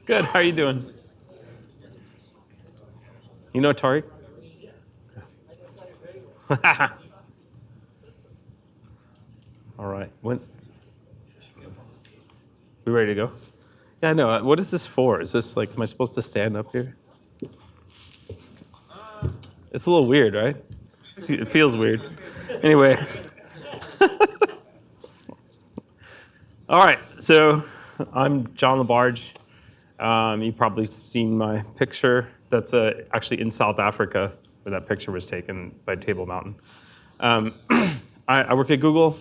Good. How are you doing? You know Tariq? All right. When? We ready to go? Yeah, no. What is this for? Is this like, am I supposed to stand up here? It's a little weird, right? It feels weird. Anyway. All right. So I'm John Labarge. You've probably seen my picture. That's actually in South Africa, where that picture was taken by Table Mountain. I work at Google.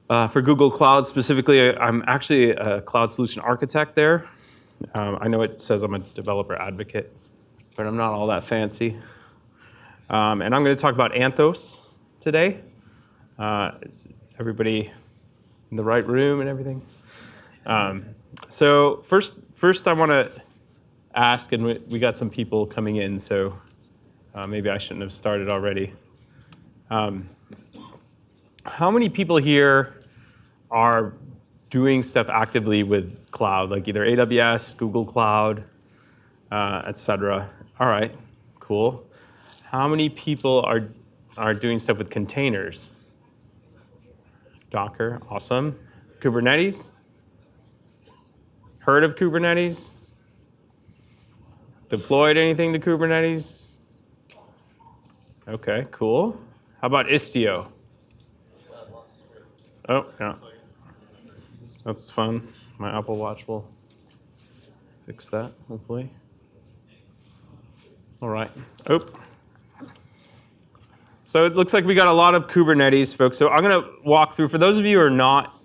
For Google Cloud specifically, I'm actually a cloud solution architect there. I know it says I'm a developer advocate, but I'm not all that fancy. And I'm going to talk about Anthos today. Is everybody in the right room and everything? So first I want to ask, and we got some people coming in, so maybe I shouldn't have started already. How many people here are doing stuff actively with cloud, like either AWS, Google Cloud, et cetera? All right, cool. How many people are doing stuff with containers? Docker, awesome. Kubernetes? Heard of Kubernetes? Deployed anything to Kubernetes? Okay, cool. How about Istio? Oh, yeah. That's fun. My Apple Watch will fix that, hopefully. All right. Oh. So it looks like we got a lot of Kubernetes folks. So I'm going to walk through, for those of you who are not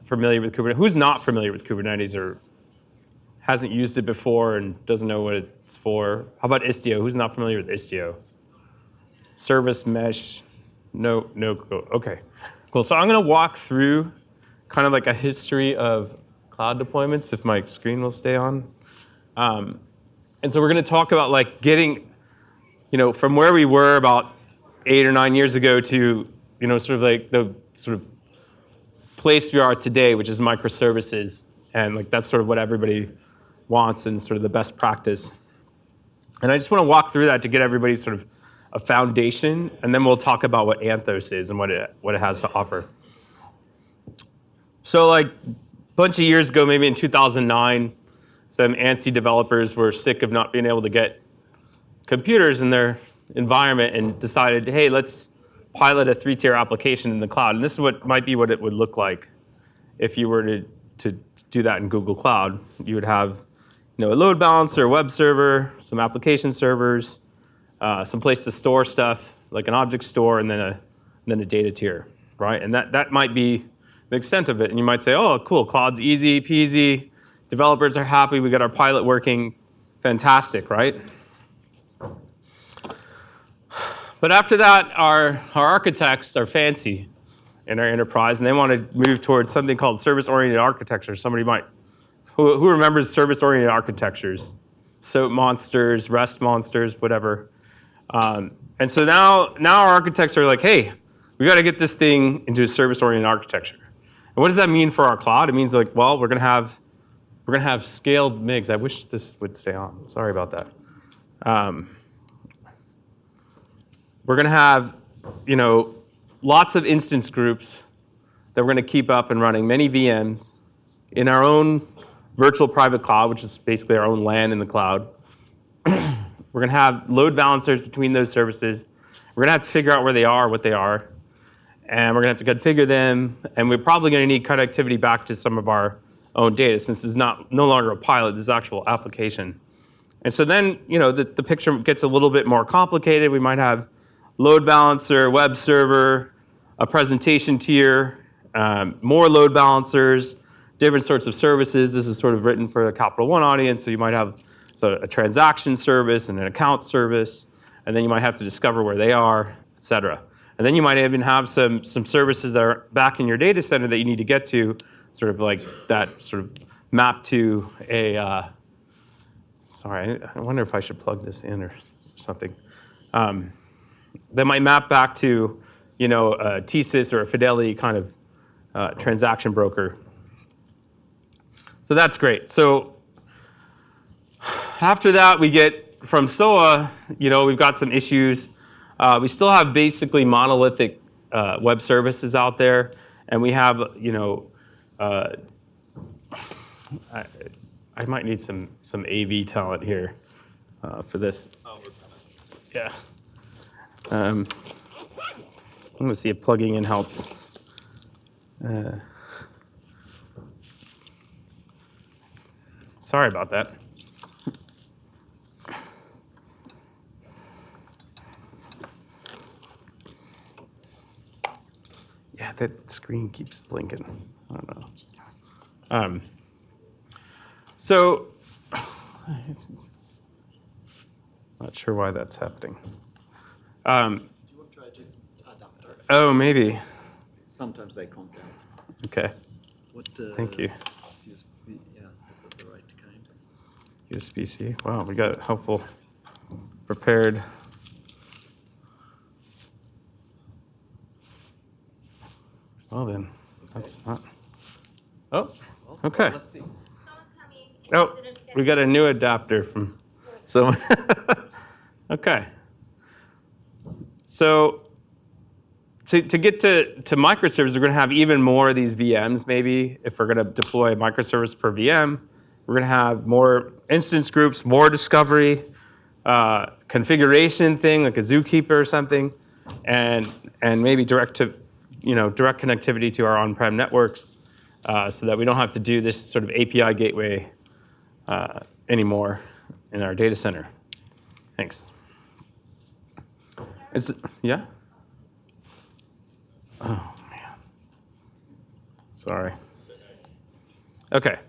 familiar with Kubernetes, who's not familiar with Kubernetes or hasn't used it before and doesn't know what it's for? How about Istio? Who's not familiar with Istio? Service mesh, no, okay. Cool, so I'm going to walk through kind of like a history of cloud deployments, if my screen will stay on. And so we're going to talk about like getting, from where we were about 8 or 9 years ago to, sort of like the sort of place we are today, which is microservices. And like that's sort of what everybody wants and sort of the best practice. And I just want to walk through that to get everybody sort of a foundation, and then we'll talk about what Anthos is and what it has to offer. So like a bunch of years ago, maybe in 2009, some ANSI developers were sick of not being able to get computers in their environment and decided, hey, let's pilot a 3-tier application in the cloud. And this is what might be what it would look like if you were to do that in Google Cloud. You would have a load balancer, a web server, some application servers, some place to store stuff, like an object store, and then a data tier, right? And that might be the extent of it. And you might say, oh, cool, cloud's easy peasy, developers are happy, we got our pilot working, fantastic, right? But after that, our architects are fancy in our enterprise, and they want to move towards something called service-oriented architecture. Somebody might, who remembers service-oriented architectures? SOAP monsters, REST monsters, whatever. And so now our architects are like, hey, we got to get this thing into a service-oriented architecture. And what does that mean for our cloud? It means like, well, we're gonna have scaled MIGs. I wish this would stay on. Sorry about that. We're gonna have, lots of instance groups that we're gonna keep up and running, many VMs in our own virtual private cloud, which is basically our own LAN in the cloud. We're going to have load balancers between those services. We're going to have to figure out where they are, what they are. And we're going to have to configure them. And we're probably going to need connectivity back to some of our own data, since this is no longer a pilot, this is actual application. And so then, the picture gets a little bit more complicated. We might have load balancer, web server, a presentation tier, more load balancers, different sorts of services. This is sort of written for a Capital One audience, so you might have a transaction service and an account service, and then you might have to discover where they are, et cetera. And then you might even have some services that are back in your data center that you need to get to, sort of like that sort of map to a, sorry, I wonder if I should plug this in or something. That might map back to, a TSYS or a Fidelity kind of transaction broker. So that's great. So after that, we get from SOA, we've got some issues. We still have basically monolithic web services out there, and we have, I might need some AV talent here for this. Yeah. I'm going to see if plugging in helps. Sorry about that. Yeah, that screen keeps blinking. I don't know. So, not sure why that's happening. Do you want to try to adapter? Oh, maybe. Sometimes they content. Okay. What? Thank you. USB, yeah, is that the right kind? USB-C. Wow, we got helpful, prepared. Well then, that's not. Oh, okay. Well, let's see. Oh, we got a new adapter from someone. Okay. So to get to microservices, we're going to have even more of these VMs maybe. If we're going to deploy a microservice per VM, we're going to have more instance groups, more discovery, configuration thing like a zookeeper or something, and maybe direct connectivity to our on-prem networks, so that we don't have to do this sort of API gateway anymore in our data center. Thanks. Yeah? Oh, man. Sorry. Okay.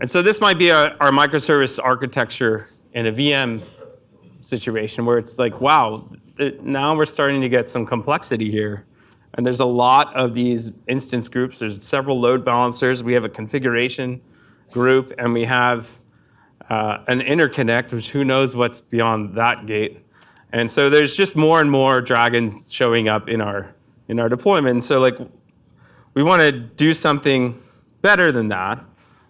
And so this might be our microservice architecture in a VM situation where it's like, wow, now we're starting to get some complexity here. And there's a lot of these instance groups. There's several load balancers. We have a configuration group, and we have an interconnect, which who knows what's beyond that gate. And so there's just more and more dragons showing up in our deployment. And so like we want to do something better than that,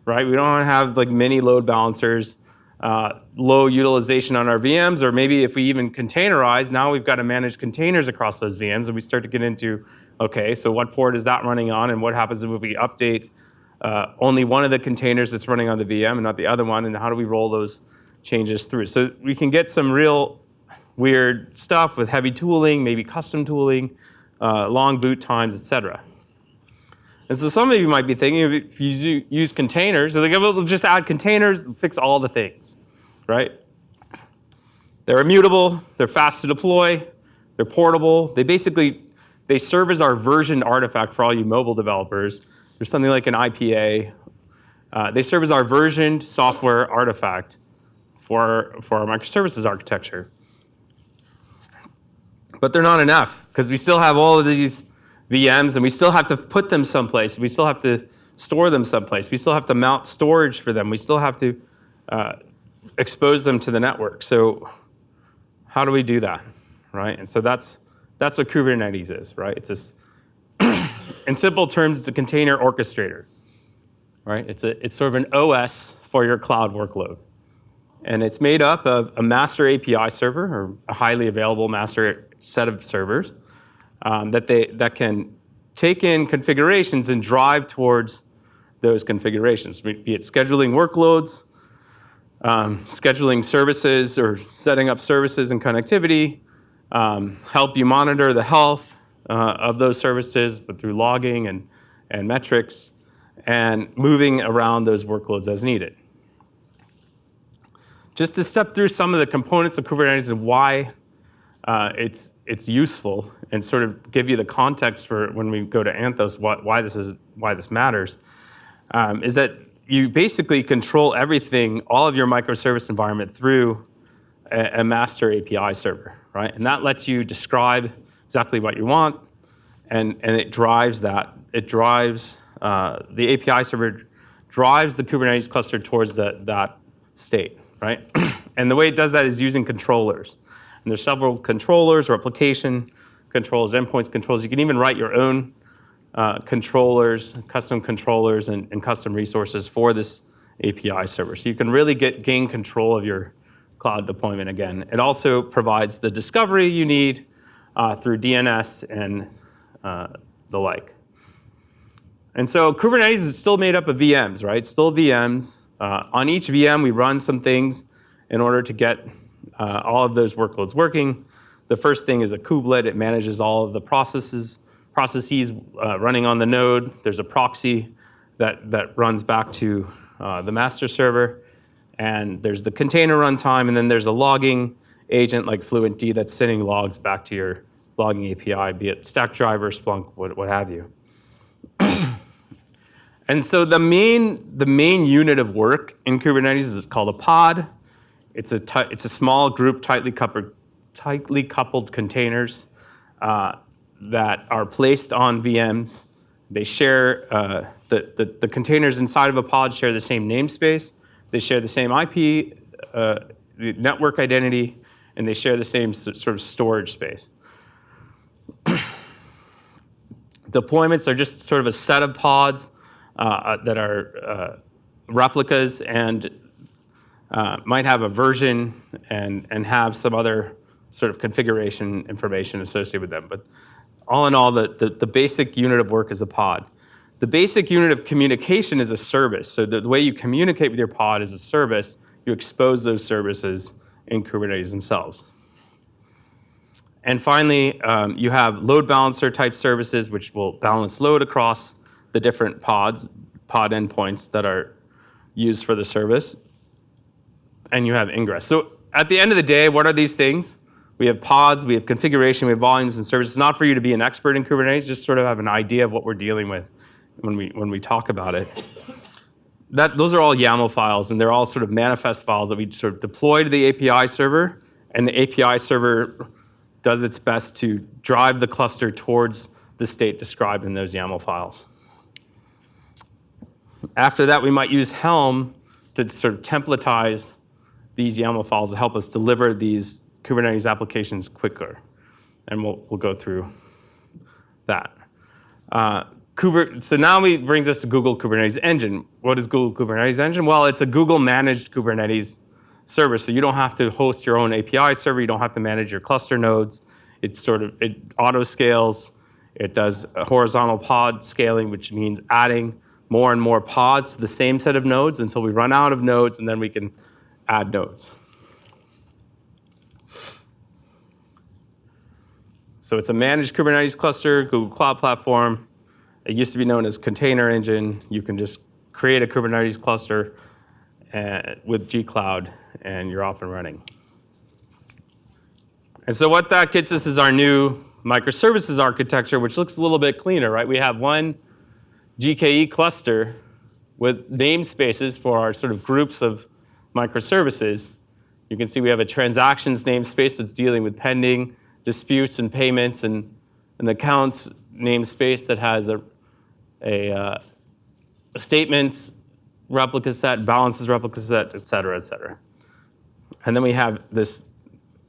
right? We don't want to have like many load balancers, low utilization on our VMs, or maybe if we even containerize, now we've got to manage containers across those VMs, and we start to get into, okay, so what port is that running on, and what happens if we update only one of the containers that's running on the VM and not the other one, and how do we roll those changes through? So we can get some real weird stuff with heavy tooling, maybe custom tooling, long boot times, et cetera. And so some of you might be thinking, if you use containers, they're like, we'll just add containers, fix all the things, right? They're immutable, they're fast to deploy, they're portable. They serve as our version artifact for all you mobile developers. There's something like an IPA. They serve as our versioned software artifact for our microservices architecture. But they're not enough, because we still have all of these VMs, and we still have to put them someplace. We still have to store them someplace. We still have to mount storage for them. We still have to expose them to the network. So how do we do that, right? And so that's what Kubernetes is, right? It's this, in simple terms, it's a container orchestrator, right? It's sort of an OS for your cloud workload. And it's made up of a master API server, or a highly available master set of servers, that can take in configurations and drive towards those configurations, be it scheduling workloads, scheduling services, or setting up services and connectivity, help you monitor the health of those services, but through logging and metrics, and moving around those workloads as needed. Just to step through some of the components of Kubernetes and why it's useful, and sort of give you the context for when we go to Anthos, why this matters, is that you basically control everything, all of your microservice environment, through a master API server, right? And that lets you describe exactly what you want, and it drives that. It drives the API server drives the Kubernetes cluster towards that state, right? And the way it does that is using controllers. And there's several controllers, replication controls, endpoints controls. You can even write your own controllers, custom controllers, and custom resources for this API server. So you can really gain control of your cloud deployment again. It also provides the discovery you need through DNS and the like. And so Kubernetes is still made up of VMs, right? Still VMs. On each VM, we run some things in order to get all of those workloads working. The first thing is a kubelet. It manages all of the processes running on the node. There's a proxy that runs back to the master server. And there's the container runtime, and then there's a logging agent like FluentD that's sending logs back to your logging API, be it Stackdriver, Splunk, what have you. And so the main unit of work in Kubernetes is called a pod. It's a small group, tightly coupled containers that are placed on VMs. They share the containers inside of a pod share the same namespace. They share the same IP network identity, and they share the same sort of storage space. Deployments are just sort of a set of pods that are replicas and might have a version and have some other sort of configuration information associated with them. But all in all, the basic unit of work is a pod. The basic unit of communication is a service. So the way you communicate with your pod is a service. You expose those services in Kubernetes themselves. And finally, you have load balancer type services, which will balance load across the different pod endpoints that are used for the service. And you have ingress. So at the end of the day, what are these things? We have pods, we have configuration, we have volumes and services. Not for you to be an expert in Kubernetes, just sort of have an idea of what we're dealing with when we talk about it. Those are all YAML files, and they're all sort of manifest files that we sort of deploy to the API server, and the API server does its best to drive the cluster towards the state described in those YAML files. After that, we might use Helm to sort of templatize these YAML files to help us deliver these Kubernetes applications quicker. And we'll go through that. So now it brings us to Google Kubernetes Engine. What is Google Kubernetes Engine? Well, it's a Google managed Kubernetes server. So you don't have to host your own API server. You don't have to manage your cluster nodes. It auto scales. It does a horizontal pod scaling, which means adding more and more pods to the same set of nodes until we run out of nodes, and then we can add nodes. So it's a managed Kubernetes cluster, Google Cloud Platform. It used to be known as Container Engine. You can just create a Kubernetes cluster with gcloud, and you're off and running. And so what that gets us is our new microservices architecture, which looks a little bit cleaner, right? We have one GKE cluster with namespaces for our sort of groups of microservices. You can see we have a transactions namespace that's dealing with pending disputes and payments, and an accounts namespace that has a statements replica set, balances replica set, et cetera, et cetera. And then we have this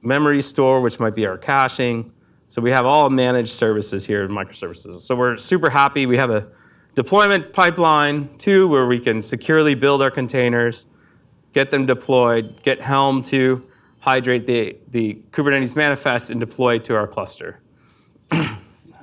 memory store, which might be our caching. So we have all managed services here in microservices. So we're super happy. We have a deployment pipeline, too, where we can securely build our containers, get them deployed, get Helm to hydrate the Kubernetes manifest and deploy to our cluster.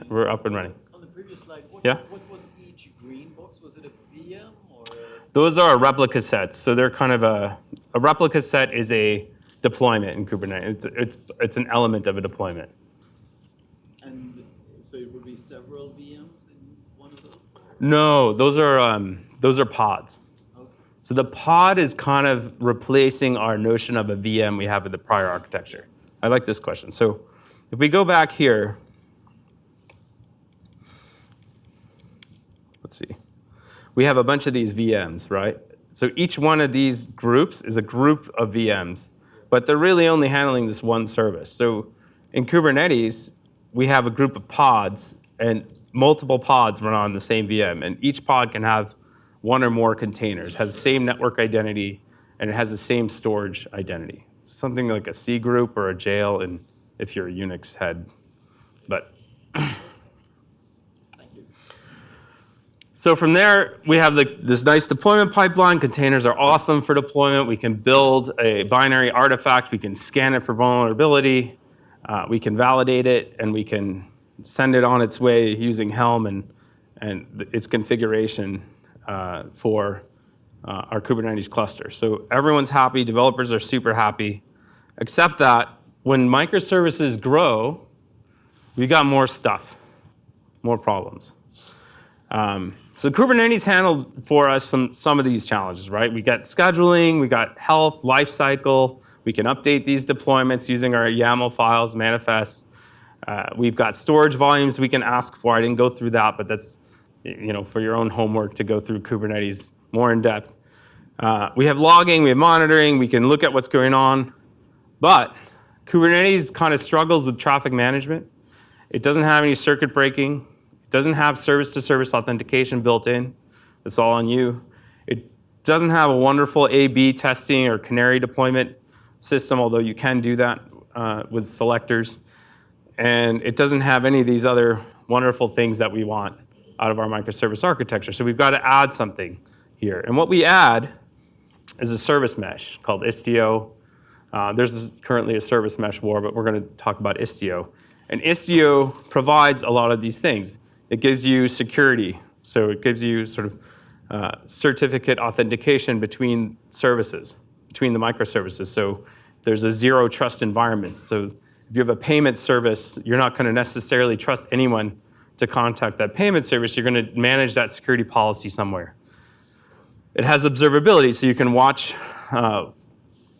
We're up and running. On the previous slide, what was each green box? Was it a VM or? Those are replica sets. So they're kind of a replica set is a deployment in Kubernetes. It's an element of a deployment. And so it would be several VMs in one of those? No, those are pods. Okay. So the pod is kind of replacing our notion of a VM we have with the prior architecture. I like this question. So if we go back here, let's see. We have a bunch of these VMs, right? So each one of these groups is a group of VMs, but they're really only handling this one service. So in Kubernetes, we have a group of pods, and multiple pods run on the same VM, and each pod can have one or more containers, has the same network identity, and it has the same storage identity. Something like a C group or a jail, and if you're a Unix head. But Thank you. So from there, we have this nice deployment pipeline. Containers are awesome for deployment. We can build a binary artifact. We can scan it for vulnerability. We can validate it, and we can send it on its way using Helm and its configuration for our Kubernetes cluster. So everyone's happy. Developers are super happy, except that when microservices grow, we got more stuff, more problems. So Kubernetes handled for us some of these challenges, right? We got scheduling, we got health, lifecycle. We can update these deployments using our YAML files, manifests. We've got storage volumes we can ask for. I didn't go through that, but that's for your own homework to go through Kubernetes more in depth. We have logging, we have monitoring, we can look at what's going on. But Kubernetes kind of struggles with traffic management. It doesn't have any circuit breaking. It doesn't have service-to-service authentication built in. It's all on you. It doesn't have a wonderful A/B testing or canary deployment system, although you can do that with selectors. And it doesn't have any of these other wonderful things that we want out of our microservice architecture. So we've got to add something here. And what we add is a service mesh called Istio. There's currently a service mesh war, but we're going to talk about Istio. And Istio provides a lot of these things. It gives you security. So it gives you sort of certificate authentication between services, between the microservices. So there's a zero trust environment. So if you have a payment service, you're not going to necessarily trust anyone to contact that payment service. You're going to manage that security policy somewhere. It has observability, so you can watch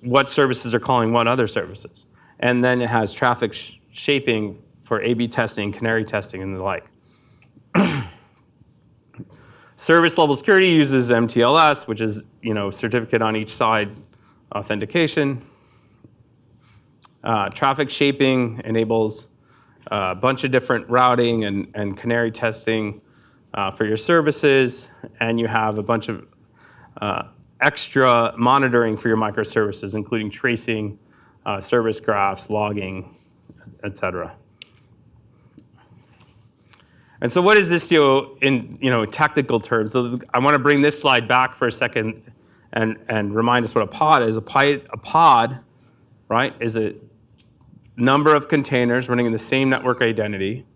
what services are calling what other services. And then it has traffic shaping for A/B testing, canary testing, and the like. Service level security uses MTLS, which is certificate on each side authentication. Traffic shaping enables a bunch of different routing and canary testing for your services, and you have a bunch of extra monitoring for your microservices, including tracing, service graphs, logging, etc. And so what is Istio in technical terms? So I want to bring this slide back for a second and remind us what a pod is. A pod, right, is a number of containers running in the same network identity,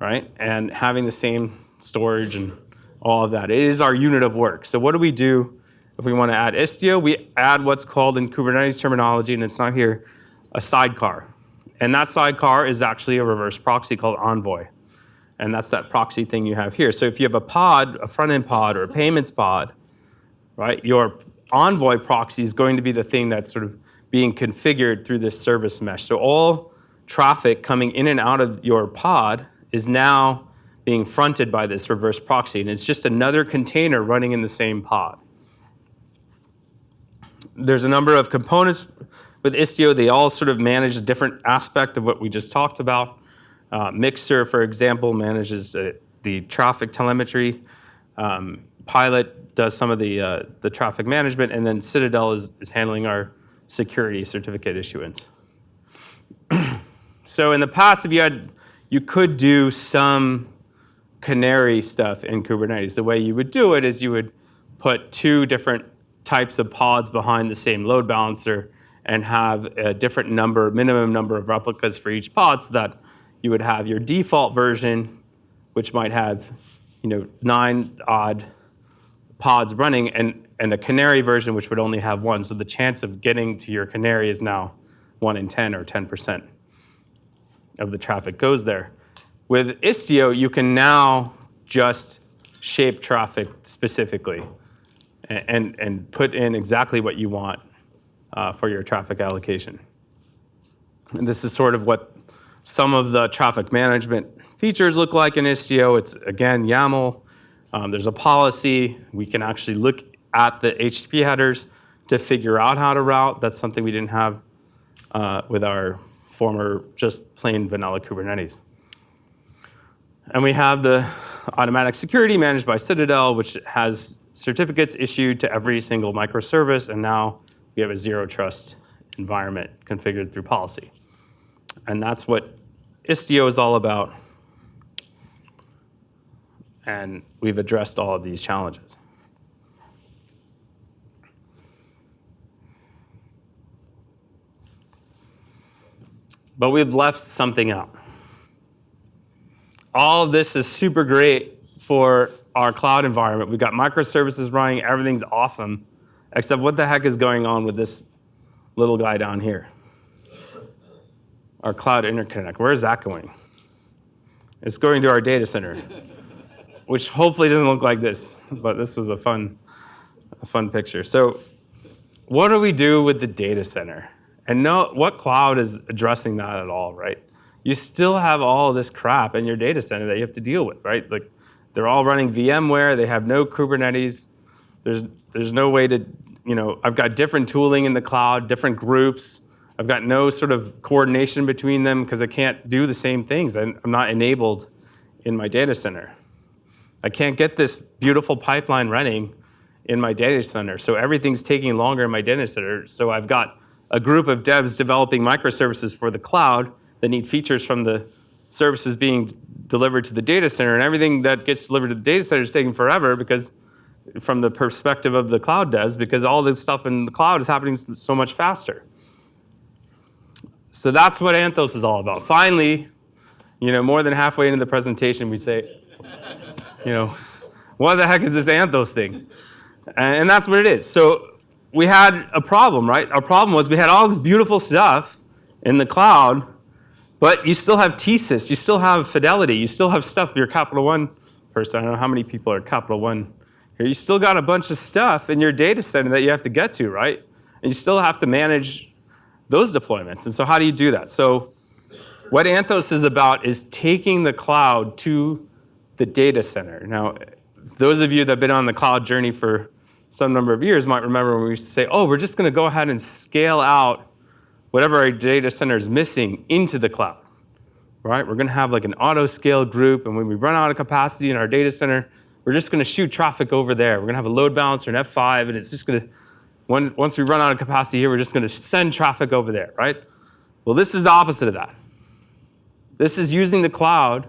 right, and having the same storage and all of that. It is our unit of work. So what do we do if we want to add Istio? We add what's called in Kubernetes terminology, and it's not here, a sidecar. And that sidecar is actually a reverse proxy called Envoy. And that's that proxy thing you have here. So if you have a pod, a front-end pod, or a payments pod, right, your Envoy proxy is going to be the thing that's sort of being configured through this service mesh. So all traffic coming in and out of your pod is now being fronted by this reverse proxy, and it's just another container running in the same pod. There's a number of components with Istio. They all sort of manage a different aspect of what we just talked about. Mixer, for example, manages the traffic telemetry. Pilot does some of the traffic management, and then Citadel is handling our security certificate issuance. So in the past, you could do some canary stuff in Kubernetes. The way you would do it is you would put two different types of pods behind the same load balancer and have a different minimum number of replicas for each pod, so that you would have your default version, which might have 9 odd pods running, and a canary version, which would only have 1. So the chance of getting to your canary is now 1 in 10 or 10% of the traffic goes there. With Istio, you can now just shape traffic specifically and put in exactly what you want for your traffic allocation. And this is sort of what some of the traffic management features look like in Istio. It's, again, YAML. There's a policy. We can actually look at the HTTP headers to figure out how to route. That's something we didn't have with our former just plain vanilla Kubernetes. And we have the automatic security managed by Citadel, which has certificates issued to every single microservice, and now we have a zero trust environment configured through policy. And that's what Istio is all about. And we've addressed all of these challenges. But we've left something out. All of this is super great for our cloud environment. We've got microservices running, everything's awesome, except what the heck is going on with this little guy down here? Our cloud interconnect, where is that going? It's going to our data center, which hopefully doesn't look like this, but this was a fun picture. So what do we do with the data center? And no, what cloud is addressing that at all, right? You still have all this crap in your data center that you have to deal with, right? Like they're all running VMware, they have no Kubernetes, there's no way to, I've got different tooling in the cloud, different groups, I've got no sort of coordination between them because I can't do the same things. I'm not enabled in my data center. I can't get this beautiful pipeline running in my data center, so everything's taking longer in my data center. So I've got a group of devs developing microservices for the cloud that need features from the services being delivered to the data center, and everything that gets delivered to the data center is taking forever because, from the perspective of the cloud devs, because all this stuff in the cloud is happening so much faster. So that's what Anthos is all about. Finally, more than halfway into the presentation, we say, what the heck is this Anthos thing? And that's what it is. So we had a problem, right? Our problem was we had all this beautiful stuff in the cloud, but you still have TSYS, you still have Fidelity, you still have stuff, you're a Capital One person, I don't know how many people are Capital One here. You still got a bunch of stuff in your data center that you have to get to, right? And you still have to manage those deployments. And so how do you do that? So what Anthos is about is taking the cloud to the data center. Now, those of you that have been on the cloud journey for some number of years might remember when we used to say, we're just going to go ahead and scale out whatever our data center is missing into the cloud, right? We're going to have like an auto scale group, and when we run out of capacity in our data center, we're just going to shoot traffic over there. We're going to have a load balancer, an F5, and it's just going to, once we run out of capacity here, we're just going to send traffic over there, right? Well, this is the opposite of that. This is using the cloud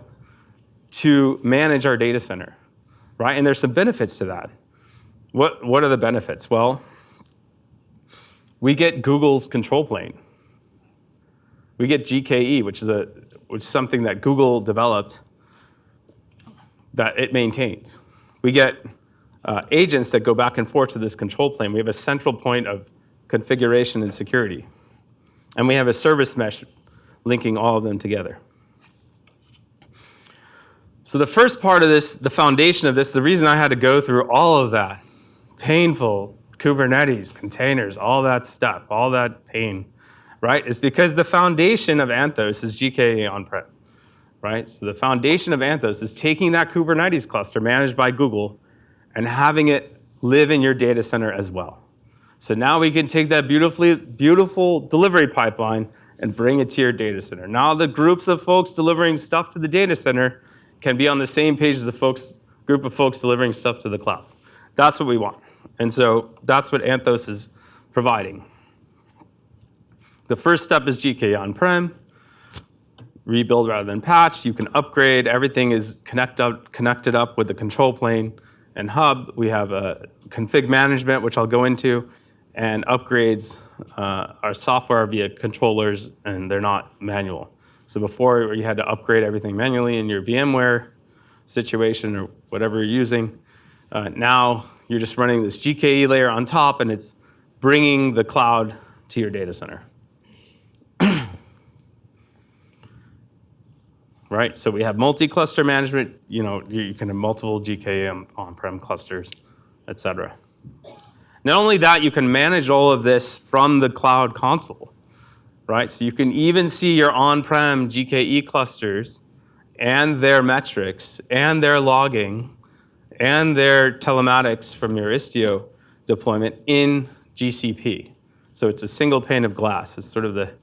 to manage our data center, right? And there's some benefits to that. What are the benefits? Well, we get Google's control plane. We get GKE, which is something that Google developed that it maintains. We get agents that go back and forth to this control plane. We have a central point of configuration and security. And we have a service mesh linking all of them together. So the first part of this, the foundation of this, the reason I had to go through all of that, painful Kubernetes, containers, all that stuff, all that pain, right, is because the foundation of Anthos is GKE on-prem, right? So the foundation of Anthos is taking that Kubernetes cluster managed by Google and having it live in your data center as well. So now we can take that beautiful delivery pipeline and bring it to your data center. Now the groups of folks delivering stuff to the data center can be on the same page as the group of folks delivering stuff to the cloud. That's what we want. And so that's what Anthos is providing. The first step is GKE on-prem, rebuild rather than patch. You can upgrade. Everything is connected up with the control plane and hub. We have a config management, which I'll go into, and upgrades our software via controllers, and they're not manual. So before you had to upgrade everything manually in your VMware situation or whatever you're using. Now you're just running this GKE layer on top, and it's bringing the cloud to your data center. Right, so we have multi-cluster management. You can have multiple GKE on-prem clusters, et cetera. Not only that, you can manage all of this from the cloud console, right? So you can even see your on-prem GKE clusters and their metrics and their logging and their telematics from your Istio deployment in GCP. So it's a single pane of glass. It's sort of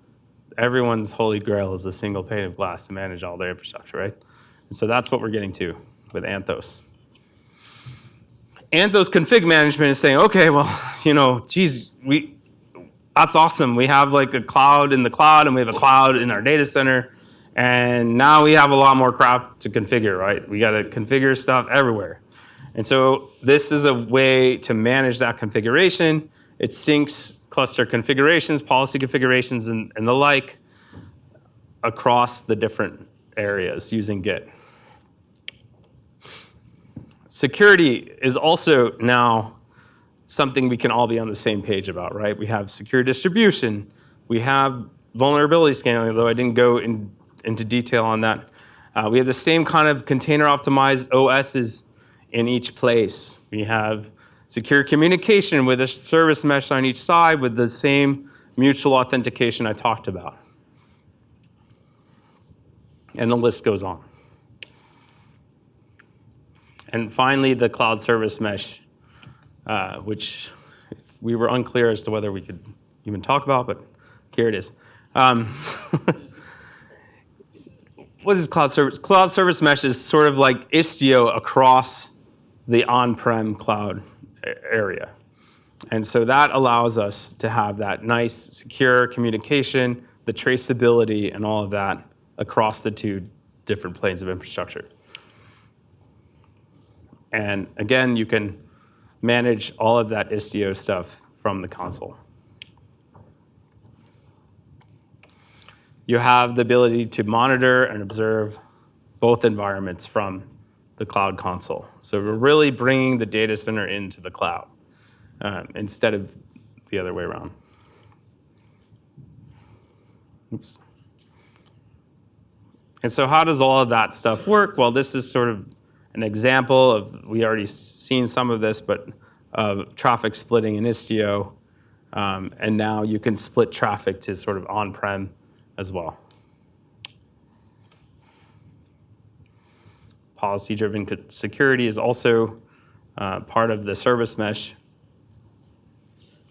everyone's holy grail is a single pane of glass to manage all their infrastructure, right? And so that's what we're getting to with Anthos. Anthos config management is saying, okay, well, that's awesome. We have like a cloud in the cloud, and we have a cloud in our data center, And now we have a lot more crap to configure, right? We got to configure stuff everywhere. And so this is a way to manage that configuration. It syncs cluster configurations, policy configurations, and the like across the different areas using Git. Security is also now something we can all be on the same page about, right? We have secure distribution. We have vulnerability scanning, although I didn't go into detail on that. We have the same kind of container optimized OSs in each place. We have secure communication with a service mesh on each side with the same mutual authentication I talked about. And the list goes on. And finally, the cloud service mesh, which we were unclear as to whether we could even talk about, but here it is. What is cloud service? Cloud service mesh is sort of like Istio across the on-prem cloud area. And so that allows us to have that nice, secure communication, the traceability, and all of that across the two different planes of infrastructure. And again, you can manage all of that Istio stuff from the console. You have the ability to monitor and observe both environments from the cloud console. So we're really bringing the data center into the cloud instead of the other way around. Oops. And so how does all of that stuff work? Well, this is sort of an example of, we already seen some of this, but traffic splitting in Istio. And now you can split traffic to sort of on-prem as well. Policy-driven security is also part of the service mesh,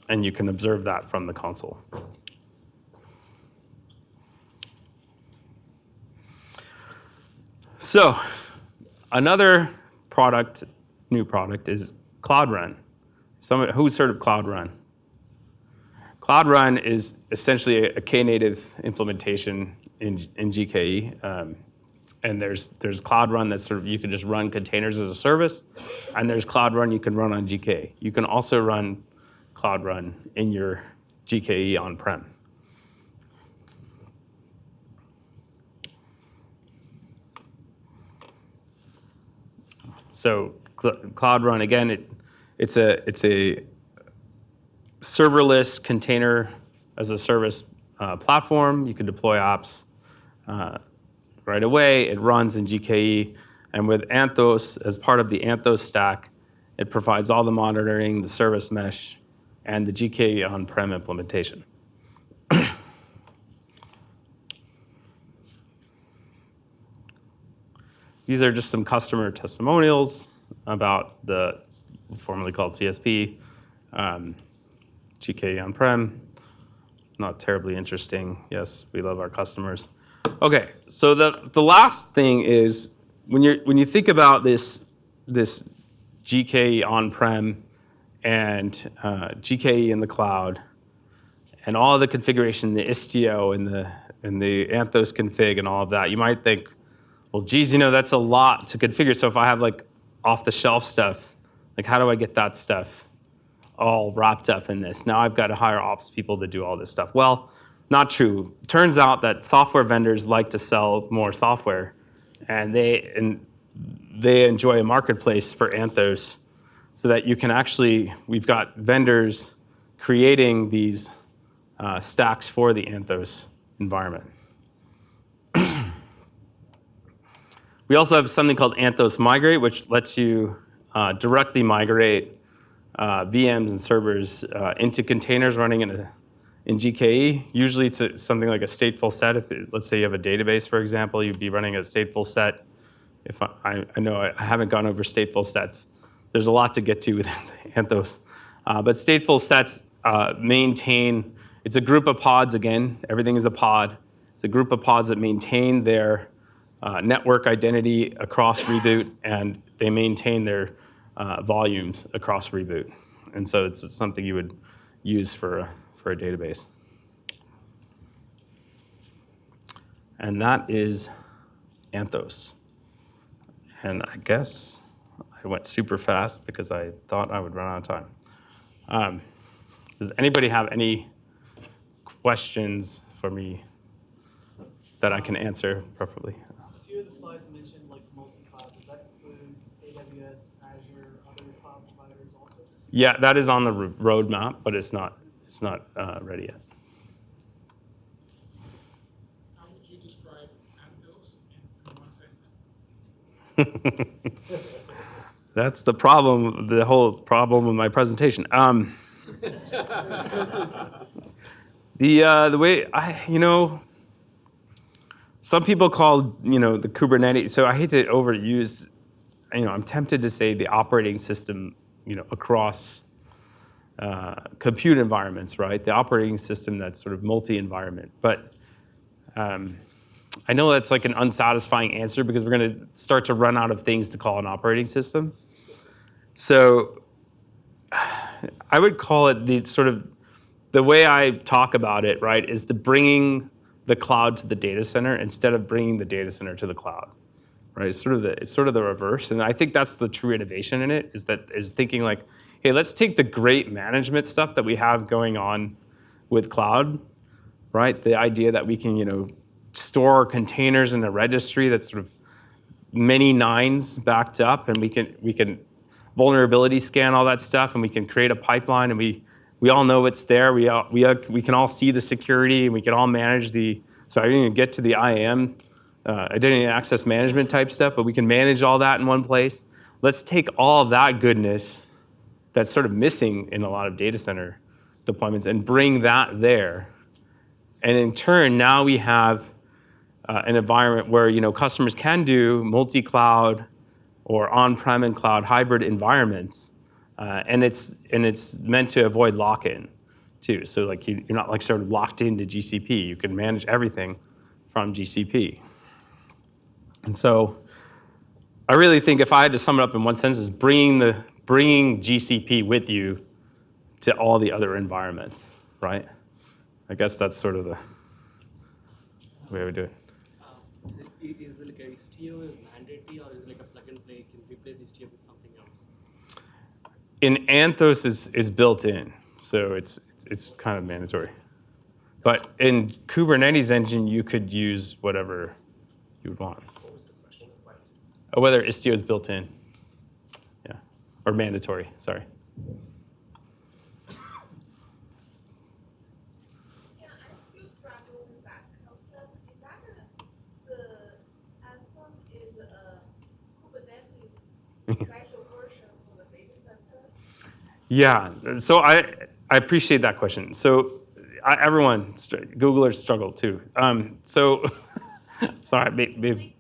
and you can observe that from the console. So another product, new product, is Cloud Run. Who's heard of Cloud Run? Cloud Run is essentially a Knative implementation in GKE. And there's Cloud Run that's sort of, you can just run containers as a service, and there's Cloud Run you can run on GKE. You can also run Cloud Run in your GKE on-prem. So Cloud Run, again, it's a serverless container as a service platform. You can deploy apps right away. It runs in GKE. And with Anthos, as part of the Anthos stack, it provides all the monitoring, the service mesh, and the GKE on-prem implementation. These are just some customer testimonials about the formerly called CSP, GKE on-prem. Not terribly interesting. Yes, we love our customers. Okay, so the last thing is when you think about this GKE on-prem and GKE in the cloud, and all of the configuration, the Istio and the Anthos config and all of that, you might think, well, geez, that's a lot to configure. So if I have like off-the-shelf stuff, like how do I get that stuff all wrapped up in this? Now I've got to hire ops people to do all this stuff. Well, not true. Turns out that software vendors like to sell more software, and they enjoy a marketplace for Anthos, so that you can actually, we've got vendors creating these stacks for the Anthos environment. We also have something called Anthos Migrate, which lets you directly migrate VMs and servers into containers running in GKE. Usually it's something like a stateful set. Let's say you have a database, for example, you'd be running a stateful set. If I know I haven't gone over stateful sets. There's a lot to get to with Anthos. But stateful sets maintain, it's a group of pods again. Everything is a pod. It's a group of pods that maintain their network identity across reboot, and they maintain their volumes across reboot. And so it's something you would use for a database. and that is Anthos. And I guess I went super fast because I thought I would run out of time. Does anybody have any questions for me that I can answer preferably? A few of the slides mentioned like multi-cloud. Does that include AWS, Azure, other cloud providers also? Yeah, that is on the roadmap, but it's not ready yet. How would you describe Anthos in 1 sentence? That's the problem, the whole problem with my presentation. The way some people call the Kubernetes. So I hate to overuse. I'm tempted to say the operating system, across compute environments, right? The operating system that's sort of multi-environment. But I know that's like an unsatisfying answer because we're going to start to run out of things to call an operating system. So I would call it the way I talk about it, right, is the bringing the cloud to the data center instead of bringing the data center to the cloud, right? It's sort of the reverse, and I think that's the true innovation in it. Is thinking like, hey, let's take the great management stuff that we have going on with cloud, right? The idea that we can store containers in a registry that's sort of many nines backed up, and we can vulnerability scan all that stuff, and we can create a pipeline, and we all know it's there. We can all see the security, and we can all manage so I didn't even get to the IAM, identity and access management type stuff, but we can manage all that in one place. Let's take all of that goodness that's sort of missing in a lot of data center deployments and bring that there. And in turn, now we have an environment where customers can do multi-cloud or on-prem and cloud hybrid environments, and it's meant to avoid lock-in too. So like you're not like sort of locked into GCP. You can manage everything from GCP. And so I really think if I had to sum it up in one sentence, is bringing GCP with you to all the other environments, right? I guess that's sort of the way I would do it. So is it like a Istio is mandatory, or is it like a plug and play? Can replace Istio with something else? In Anthos is built in, so it's kind of mandatory. But in Kubernetes engine, you could use whatever you would want. What was the question? Whether Istio is built in, yeah, or mandatory. Sorry. Yeah, I still struggle with that concept. Is that the Anthem is a Kubernetes special version for the data center? Yeah, so I appreciate that question. So everyone, Googlers struggle too. So, sorry, maybe.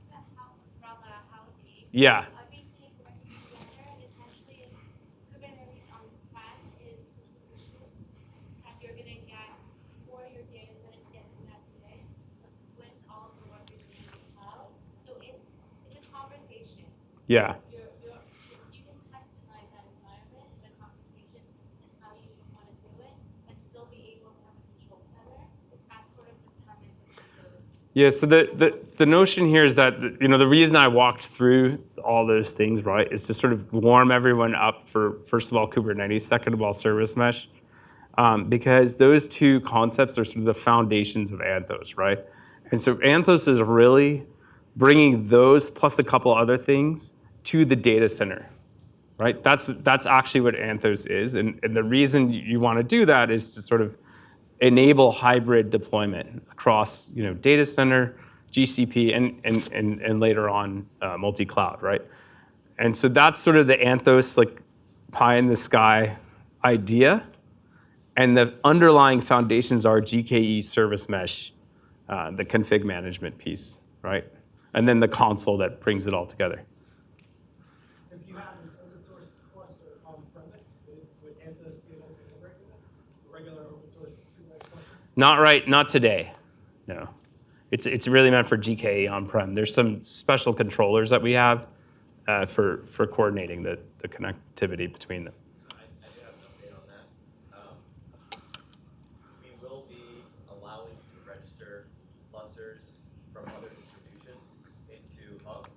Yeah. Everything working together, and essentially it's Kubernetes on-prem is the solution that you're going to get for your data center to get connected with all of the work you're doing in the cloud. So it's a conversation. Yeah. You can customize that environment, the conversation, and how you want to do it, but still be able to have a control center. That's sort of the premise of those. Yeah, so the notion here is that the reason I walked through all those things, right, is to sort of warm everyone up for, first of all, Kubernetes, second of all, service mesh, because those two concepts are sort of the foundations of Anthos, right? And so Anthos is really bringing those plus a couple other things to the data center, right? That's actually what Anthos is, and the reason you want to do that is to sort of enable hybrid deployment across data center, GCP, and later on multi-cloud, right? And so that's sort of the Anthos like pie in the sky idea, and the underlying foundations are GKE service mesh, the config management piece, right? And then the console that brings it all together. So if you have an open source cluster on premise, would Anthos be able to integrate with it? A regular open source Kubernetes cluster? Not today, no. It's really meant for GKE on-prem. There's some special controllers that we have for coordinating the connectivity between them. I do have an update on that. We will be allowing to register clusters from other distributions into Hub.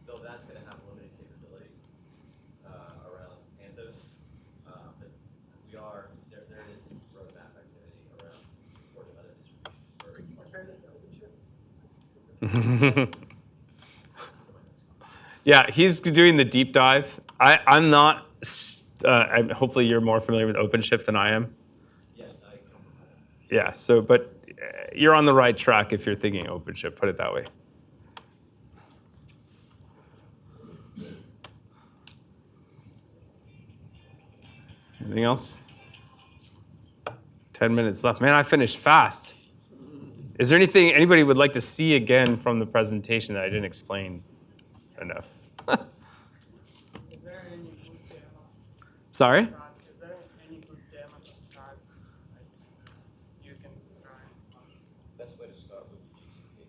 Though that's going to have limited capabilities around Anthos, but there is roadmap activity around supporting other distributions. Can you compare this to OpenShift? Yeah, he's doing the deep dive. I'm not. Hopefully, you're more familiar with OpenShift than I am. Yes, I come from that. Yeah. So, but you're on the right track if you're thinking OpenShift. Put it that way. Anything else? 10 minutes left. Man, I finished fast. Is there anything anybody would like to see again from the presentation that I didn't explain enough? Is there any good demo? Sorry? Is there any good demo to start? Like, you can try. Best way to start with GCP.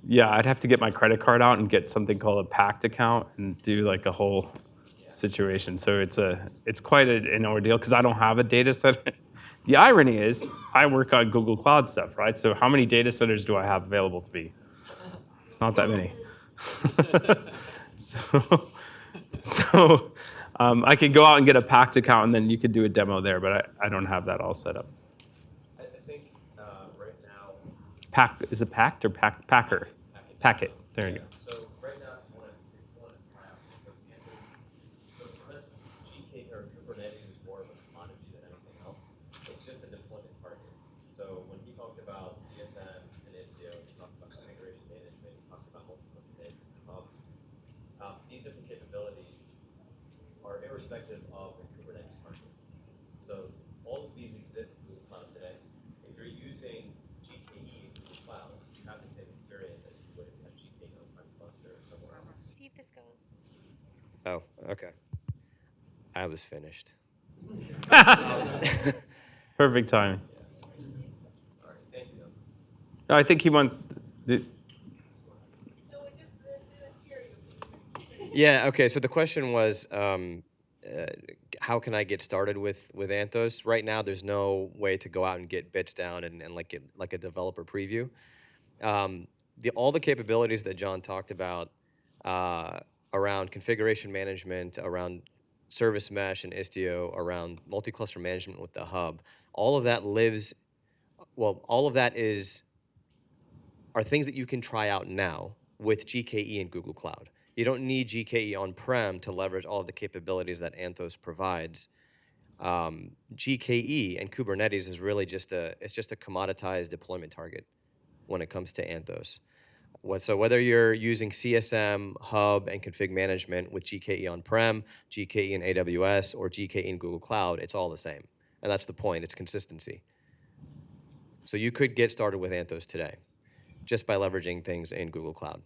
Yeah, I'd have to get my credit card out and get something called a packed account and do like a whole situation. So it's quite an ordeal because I don't have a data center. The irony is I work on Google Cloud stuff, right? So how many data centers do I have available to me? Not that many. So I could go out and get a packed account and then you could do a demo there, but I don't have that all set up. I think right now, Is it packed or packer? Packet. There you go. so right now, if you want to try out the Anthos, so for us, GK or Kubernetes is more of a commodity than anything else. It's just a deployment target. So when he talked about CSM and Istio, he talked about configuration management, he talked about multiple these different capabilities are irrespective of the Kubernetes target. So all of these exist in Google Cloud today. If you're using GKE in Google Cloud, you have the same experience as you would if you have GKE on-prem cluster or somewhere else. See if this goes. Oh, okay. I was finished. Perfect timing. Sorry, thank you. No, I think he wants. No, we just didn't hear you. Yeah, okay, so the question was, how can I get started with Anthos? Right now, there's no way to go out and get bits down and get like a developer preview. All the capabilities that John talked about around configuration management, around service mesh and Istio, around multi-cluster management with the hub, all of that are things that you can try out now with GKE and Google Cloud. You don't need GKE on-prem to leverage all of the capabilities that Anthos provides. GKE and Kubernetes is really just a commoditized deployment target when it comes to Anthos. So whether you're using CSM, Hub, and config management with GKE on-prem, GKE in AWS, or GKE in Google Cloud, it's all the same. And that's the point, it's consistency. So you could get started with Anthos today just by leveraging things in Google Cloud.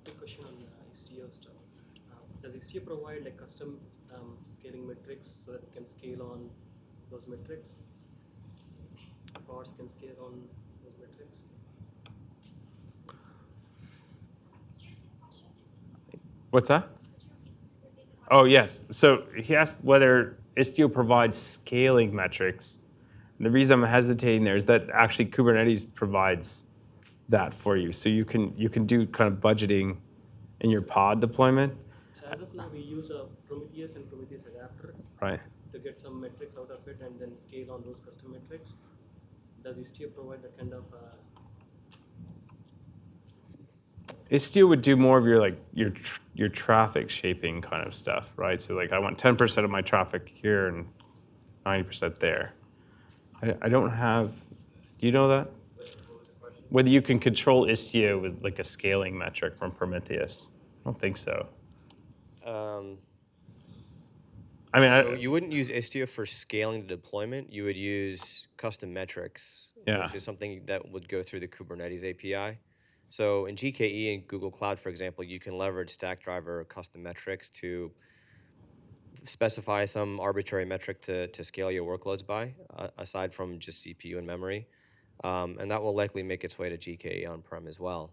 Quick question on Istio stuff. Does Istio provide like custom scaling metrics so that it can scale on those metrics? Pods can scale on those metrics? What's that? Oh, yes. So he asked whether Istio provides scaling metrics. And the reason I'm hesitating there is that actually Kubernetes provides that for you. So you can do kind of budgeting in your pod deployment. So as of now, we use a Prometheus and Prometheus adapter Right. to get some metrics out of it and then scale on those custom metrics. Does Istio provide that kind of Istio would do more of your traffic shaping kind of stuff, right? So like I want 10% of my traffic here and 90% there. I don't have. Do you know that? Whether you can control Istio with like a scaling metric from Prometheus? I don't think so. I mean, So you wouldn't use Istio for scaling the deployment. You would use custom metrics, Yeah. which is something that would go through the Kubernetes API. So in GKE and Google Cloud, for example, you can leverage Stackdriver custom metrics to specify some arbitrary metric to scale your workloads by, aside from just CPU and memory. And that will likely make its way to GKE on-prem as well.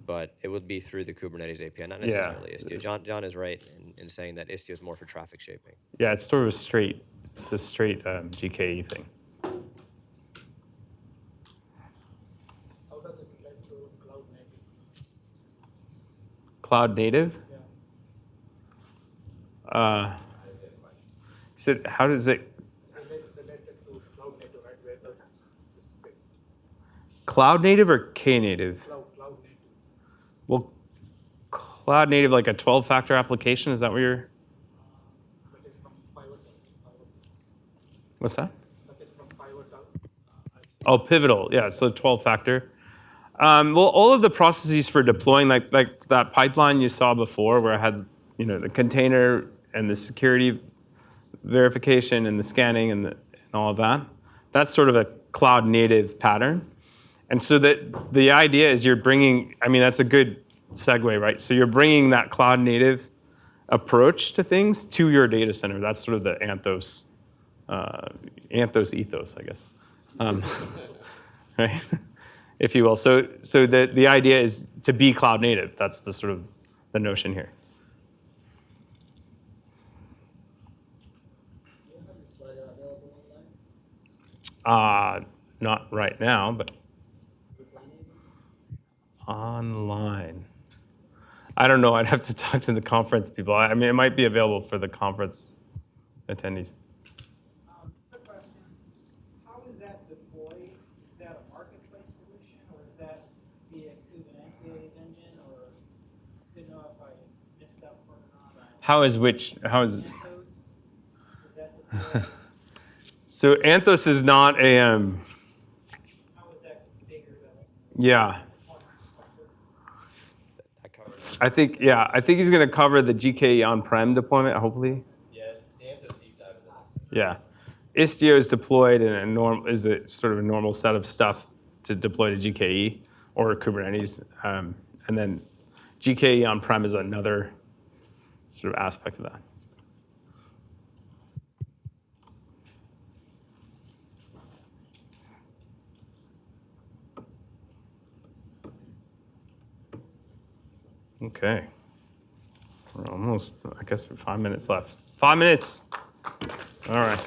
But it would be through the Kubernetes API, not necessarily Istio. John is right in saying that Istio is more for traffic shaping. Yeah, it's sort of it's a straight GKE thing. How does it relate to cloud native? Cloud native? Yeah. You said, how does it? Related to cloud native, right? Where the Cloud native or K native? cloud native. Well, cloud native, like a 12-factor application, is that what you're? That is from Pivotal. What's that? That is from Pivotal. Oh, pivotal. Yeah, so 12-factor. Well, all of the processes for deploying, like that pipeline you saw before, where I had, the container and the security verification and the scanning and all of that. That's sort of a cloud native pattern. And so that the idea is you're bringing, that's a good segue, right? So you're bringing that cloud native approach to things to your data center. That's sort of the Anthos ethos, I guess, right? If you will. So the idea is to be cloud native. That's the sort of the notion here. Not right now, but online. I don't know. I'd have to talk to the conference people. It might be available for the conference attendees. Quick question. How is that deployed? Is that a marketplace solution, or is that via Kubernetes engine, or to know if I missed that part or not? How is? Anthos, is that deployed? So Anthos is not a, How is that configured? yeah. I think he's going to cover the GKE on-prem deployment, hopefully. Yeah, the Anthos deep dive is Yeah. Istio is deployed in is a sort of a normal set of stuff to deploy to GKE or Kubernetes. And then GKE on-prem is another sort of aspect of that. Okay. We're almost, I guess, 5 minutes left. 5 minutes. All right.